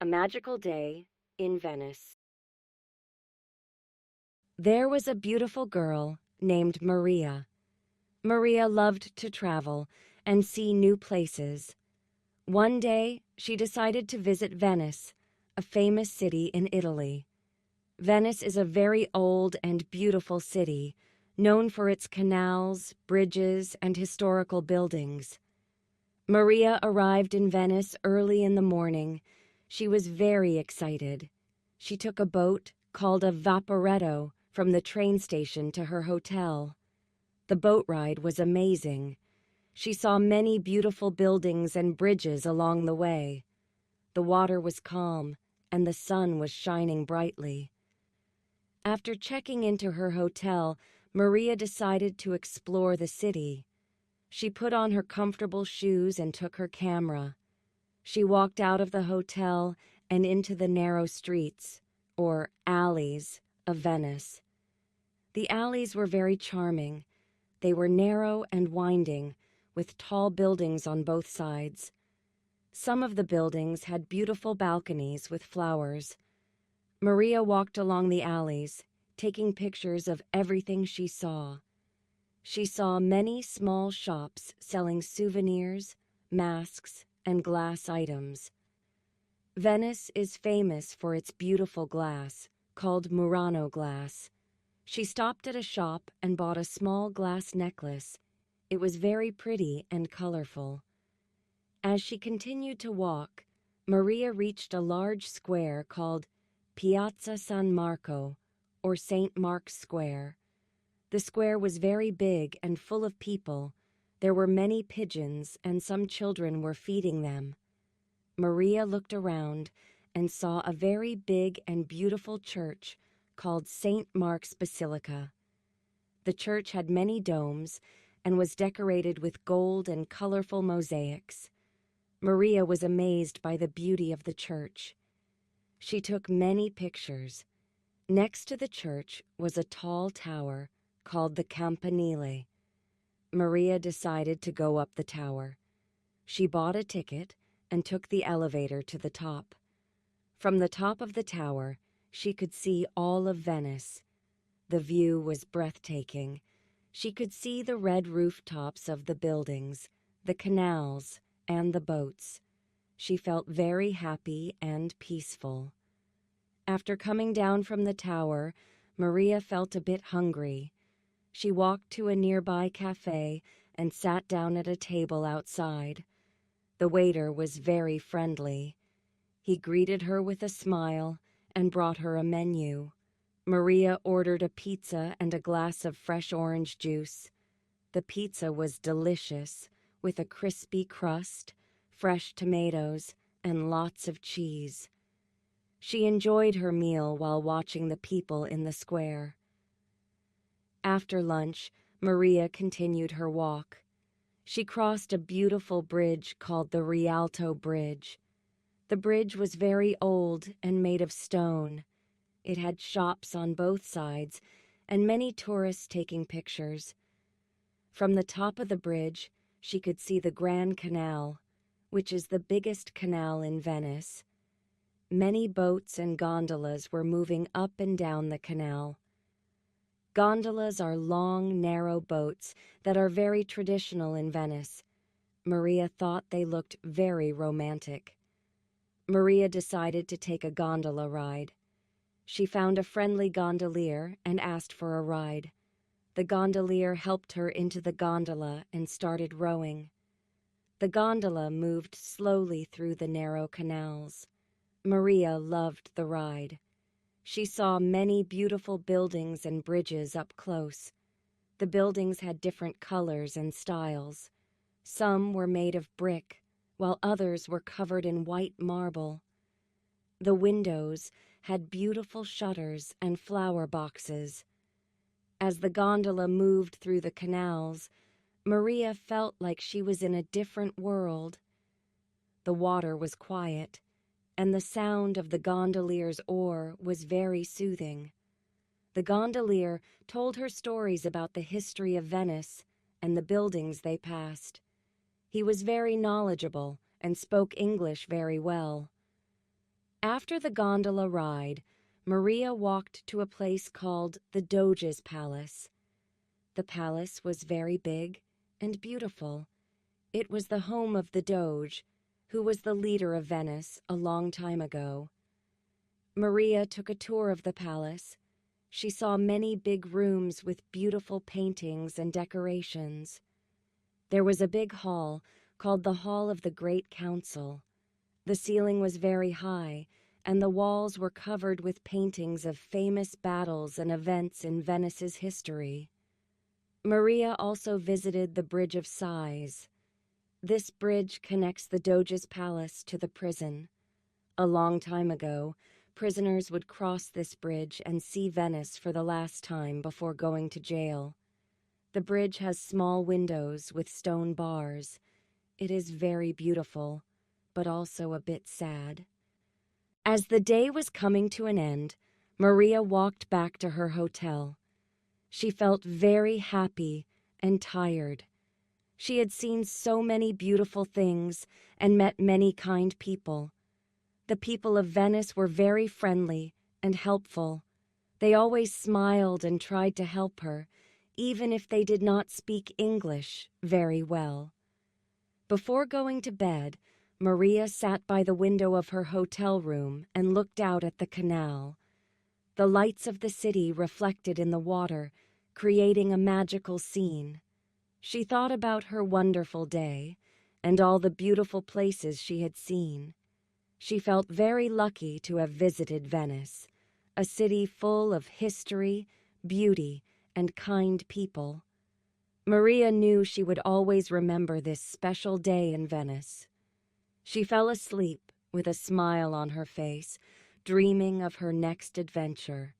A magical day in Venice. There was a beautiful girl named Maria. Maria loved to travel and see new places. One day, she decided to visit Venice, a famous city in Italy. Venice is a very old and beautiful city, known for its canals, bridges, and historical buildings. Maria arrived in Venice early in the morning. She was very excited. She took a boat called a vaporetto from the train station to her hotel. The boat ride was amazing. She saw many beautiful buildings and bridges along the way. The water was calm, and the sun was shining brightly. After checking into her hotel, Maria decided to explore the city. She put on her comfortable shoes and took her camera. She walked out of the hotel and into the narrow streets, or alleys, of Venice. The alleys were very charming. They were narrow and winding, with tall buildings on both sides. Some of the buildings had beautiful balconies with flowers. Maria walked along the alleys, taking pictures of everything she saw. She saw many small shops selling souvenirs, masks, and glass items. Venice is famous for its beautiful glass, called Murano glass. She stopped at a shop and bought a small glass necklace. It was very pretty and colorful. As she continued to walk, Maria reached a large square called Piazza San Marco, or St. Mark's Square. The square was very big and full of people. There were many pigeons, and some children were feeding them. Maria looked around and saw a very big and beautiful church called St. Mark's Basilica. The church had many domes and was decorated with gold and colorful mosaics. Maria was amazed by the beauty of the church. She took many pictures. Next to the church was a tall tower called the Campanile. Maria decided to go up the tower. She bought a ticket and took the elevator to the top. From the top of the tower, she could see all of Venice. The view was breathtaking. She could see the red rooftops of the buildings, the canals, and the boats. She felt very happy and peaceful. After coming down from the tower, Maria felt a bit hungry. She walked to a nearby cafe and sat down at a table outside. The waiter was very friendly. He greeted her with a smile and brought her a menu. Maria ordered a pizza and a glass of fresh orange juice. The pizza was delicious, with a crispy crust, fresh tomatoes, and lots of cheese. She enjoyed her meal while watching the people in the square. After lunch, Maria continued her walk. She crossed a beautiful bridge called the Rialto Bridge. The bridge was very old and made of stone. It had shops on both sides and many tourists taking pictures. From the top of the bridge, she could see the Grand Canal, which is the biggest canal in Venice. Many boats and gondolas were moving up and down the canal. Gondolas are long, narrow boats that are very traditional in Venice. Maria thought they looked very romantic. Maria decided to take a gondola ride. She found a friendly gondolier and asked for a ride. The gondolier helped her into the gondola and started rowing. The gondola moved slowly through the narrow canals. Maria loved the ride. She saw many beautiful buildings and bridges up close. The buildings had different colors and styles. Some were made of brick, while others were covered in white marble. The windows had beautiful shutters and flower boxes. As the gondola moved through the canals, Maria felt like she was in a different world. The water was quiet, and the sound of the gondolier's oar was very soothing. The gondolier told her stories about the history of Venice and the buildings they passed. He was very knowledgeable and spoke English very well. After the gondola ride, Maria walked to a place called the Doge's Palace. The palace was very big and beautiful. It was the home of the Doge, who was the leader of Venice a long time ago. Maria took a tour of the palace. She saw many big rooms with beautiful paintings and decorations. There was a big hall called the Hall of the Great Council. The ceiling was very high, and the walls were covered with paintings of famous battles and events in Venice's history. Maria also visited the Bridge of Sighs. This bridge connects the Doge's palace to the prison. A long time ago, prisoners would cross this bridge and see Venice for the last time before going to jail. The bridge has small windows with stone bars. It is very beautiful, but also a bit sad. As the day was coming to an end, Maria walked back to her hotel. She felt very happy and tired. She had seen so many beautiful things and met many kind people. The people of Venice were very friendly and helpful. They always smiled and tried to help her, even if they did not speak English very well. Before going to bed, Maria sat by the window of her hotel room and looked out at the canal. The lights of the city reflected in the water, creating a magical scene. She thought about her wonderful day and all the beautiful places she had seen. She felt very lucky to have visited Venice, a city full of history, beauty, and kind people. Maria knew she would always remember this special day in Venice. She fell asleep with a smile on her face, dreaming of her next adventure.